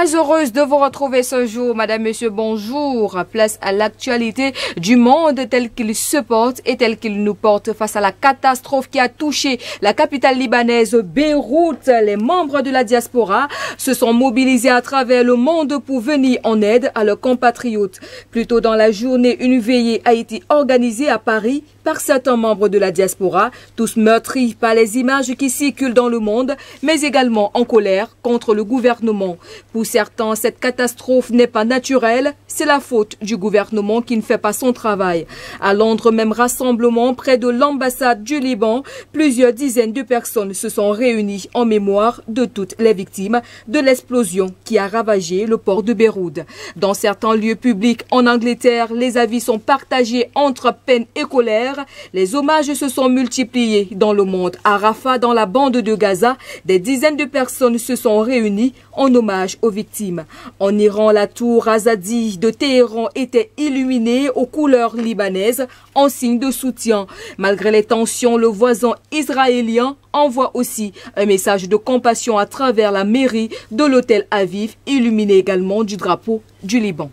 Très heureuse de vous retrouver ce jour, madame, monsieur, bonjour. Place à l'actualité du monde tel qu'il se porte et tel qu'il nous porte face à la catastrophe qui a touché la capitale libanaise, Beyrouth. Les membres de la diaspora se sont mobilisés à travers le monde pour venir en aide à leurs compatriotes. Plus tôt dans la journée, une veillée a été organisée à Paris par certains membres de la diaspora, tous meurtris par les images qui circulent dans le monde, mais également en colère contre le gouvernement. Pour certains, cette catastrophe n'est pas naturelle, c'est la faute du gouvernement qui ne fait pas son travail. À Londres, même rassemblement près de l'ambassade du Liban, plusieurs dizaines de personnes se sont réunies en mémoire de toutes les victimes de l'explosion qui a ravagé le port de Beyrouth. Dans certains lieux publics en Angleterre, les avis sont partagés entre peine et colère. Les hommages se sont multipliés dans le monde. À Rafah, dans la bande de Gaza, des dizaines de personnes se sont réunies en hommage aux victimes. En Iran, la tour Azadi de Téhéran était illuminée aux couleurs libanaises en signe de soutien. Malgré les tensions, le voisin israélien envoie aussi un message de compassion à travers la mairie de l'hôtel Aviv, illuminé également du drapeau du Liban.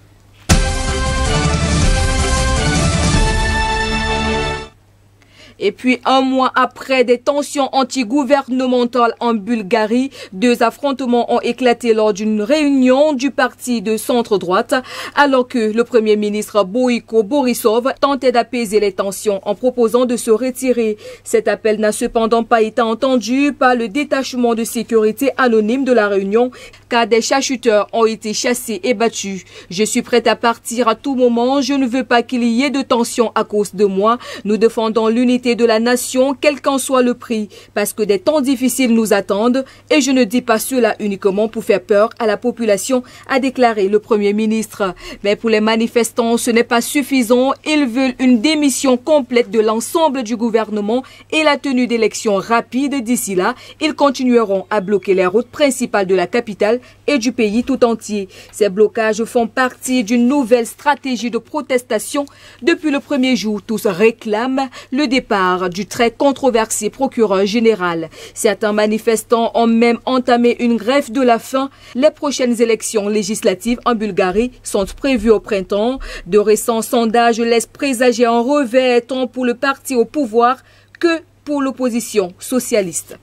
Et puis, un mois après des tensions anti-gouvernementales en Bulgarie, deux affrontements ont éclaté lors d'une réunion du parti de centre-droite, alors que le premier ministre Boyko Borisov tentait d'apaiser les tensions en proposant de se retirer. Cet appel n'a cependant pas été entendu par le détachement de sécurité anonyme de la Réunion, car des chahuteurs ont été chassés et battus. Je suis prête à partir à tout moment, je ne veux pas qu'il y ait de tensions à cause de moi. Nous défendons l'unité de la nation, quel qu'en soit le prix, parce que des temps difficiles nous attendent et je ne dis pas cela uniquement pour faire peur à la population, a déclaré le Premier ministre. Mais pour les manifestants, ce n'est pas suffisant. Ils veulent une démission complète de l'ensemble du gouvernement et la tenue d'élections rapides. D'ici là, ils continueront à bloquer les routes principales de la capitale et du pays tout entier. Ces blocages font partie d'une nouvelle stratégie de protestation. Depuis le premier jour, tous réclament le départ du très controversé procureur général. Certains manifestants ont même entamé une grève de la faim. Les prochaines élections législatives en Bulgarie sont prévues au printemps. De récents sondages laissent présager un revers tant pour le parti au pouvoir que pour l'opposition socialiste.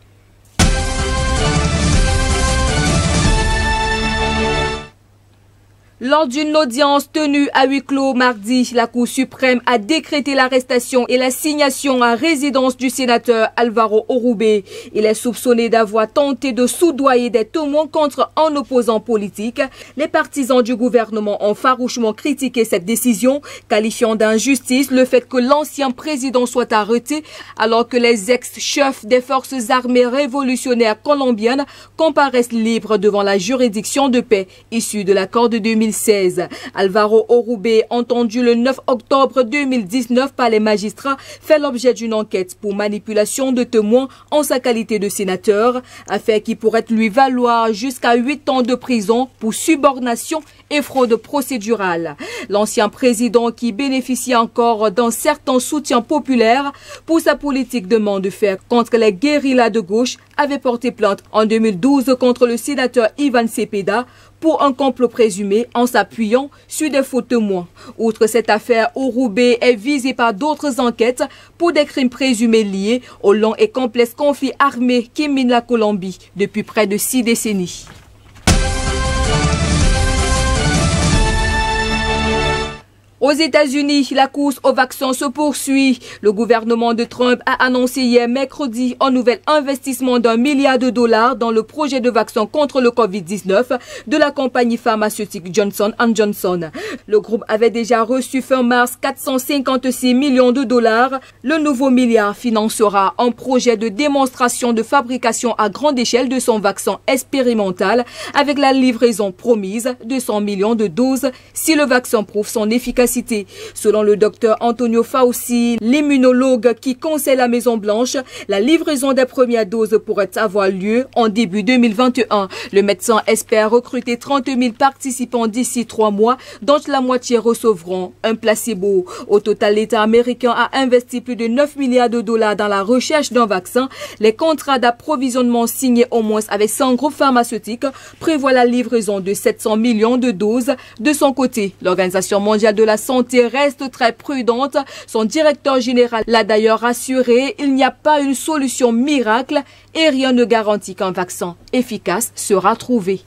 Lors d'une audience tenue à huis clos mardi, la Cour suprême a décrété l'arrestation et l'assignation à résidence du sénateur Alvaro Urubé. Il est soupçonné d'avoir tenté de soudoyer des témoins contre un opposant politique. Les partisans du gouvernement ont farouchement critiqué cette décision, qualifiant d'injustice le fait que l'ancien président soit arrêté alors que les ex-chefs des forces armées révolutionnaires colombiennes comparaissent libres devant la juridiction de paix issue de l'accord de 2016. Alvaro Urubé, entendu le 9 octobre 2019 par les magistrats, fait l'objet d'une enquête pour manipulation de témoins en sa qualité de sénateur, affaire qui pourrait lui valoir jusqu'à 8 ans de prison pour subornation et fraude procédurale. L'ancien président, qui bénéficie encore d'un certain soutien populaire pour sa politique de main de fer contre les guérillas de gauche, avait porté plainte en 2012 contre le sénateur Ivan Cepeda pour un complot présumé en s'appuyant sur des faux témoins. Outre cette affaire, Urubé est visé par d'autres enquêtes pour des crimes présumés liés au long et complexe conflit armé qui mine la Colombie depuis près de 6 décennies. Aux États-Unis, la course au vaccin se poursuit. Le gouvernement de Trump a annoncé hier mercredi un nouvel investissement d'$1 milliard dans le projet de vaccin contre le Covid-19 de la compagnie pharmaceutique Johnson & Johnson. Le groupe avait déjà reçu fin mars $456 millions. Le nouveau milliard financera un projet de démonstration de fabrication à grande échelle de son vaccin expérimental avec la livraison promise de 100 millions de doses si le vaccin prouve son efficacité efficacité. Selon le docteur Antonio Fauci, l'immunologue qui conseille la Maison-Blanche, la livraison des premières doses pourrait avoir lieu en début 2021. Le médecin espère recruter 30 000 participants d'ici 3 mois, dont la moitié recevront un placebo. Au total, l'État américain a investi plus de 9 milliards de dollars dans la recherche d'un vaccin. Les contrats d'approvisionnement signés au moins avec 100 groupes pharmaceutiques prévoient la livraison de 700 millions de doses. De son côté, l'Organisation mondiale de la santé reste très prudente. Son directeur général l'a d'ailleurs rassuré, il n'y a pas une solution miracle et rien ne garantit qu'un vaccin efficace sera trouvé.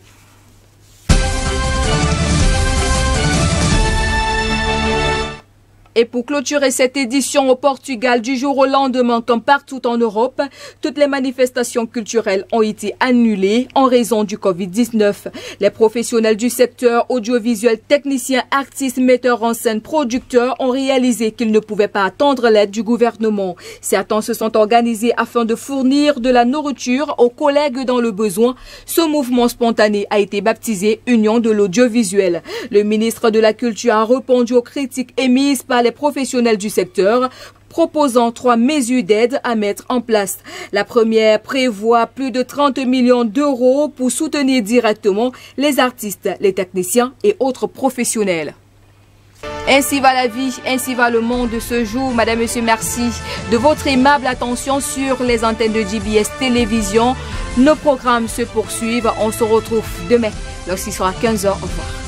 Et pour clôturer cette édition au Portugal, du jour au lendemain, comme partout en Europe, toutes les manifestations culturelles ont été annulées en raison du Covid-19. Les professionnels du secteur audiovisuel, techniciens, artistes, metteurs en scène, producteurs ont réalisé qu'ils ne pouvaient pas attendre l'aide du gouvernement. Certains se sont organisés afin de fournir de la nourriture aux collègues dans le besoin. Ce mouvement spontané a été baptisé Union de l'audiovisuel. Le ministre de la Culture a répondu aux critiques émises par les professionnels du secteur, proposant 3 mesures d'aide à mettre en place. La première prévoit plus de 30 millions d'euros pour soutenir directement les artistes, les techniciens et autres professionnels. Ainsi va la vie, ainsi va le monde de ce jour. Madame, Monsieur, merci de votre aimable attention sur les antennes de GBS Télévision. Nos programmes se poursuivent. On se retrouve demain lorsqu'il sera 15h. Au revoir.